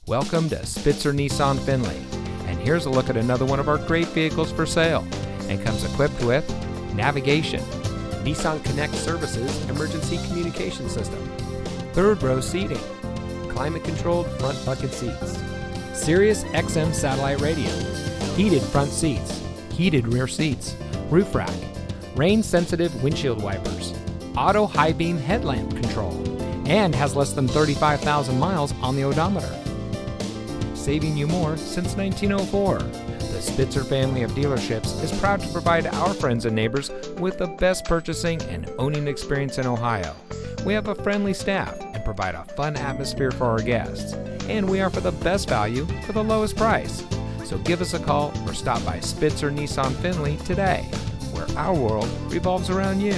Welcome to Spitzer Nissan Findlay, and here's a look at another one of our great vehicles for sale, and comes equipped with navigation, Nissan Connect Services emergency communication system, third row seating, climate controlled front bucket seats, Sirius XM satellite radio, heated front seats, heated rear seats, roof rack, rain sensitive windshield wipers, auto high beam headlamp control, and has less than 35,000 miles on the odometer. Saving you more since 1904. The Spitzer family of dealerships is proud to provide our friends and neighbors with the best purchasing and owning experience in Ohio. We have a friendly staff and provide a fun atmosphere for our guests. And we offer the best value for the lowest price. So give us a call or stop by Spitzer Nissan Findlay today, where our world revolves around you.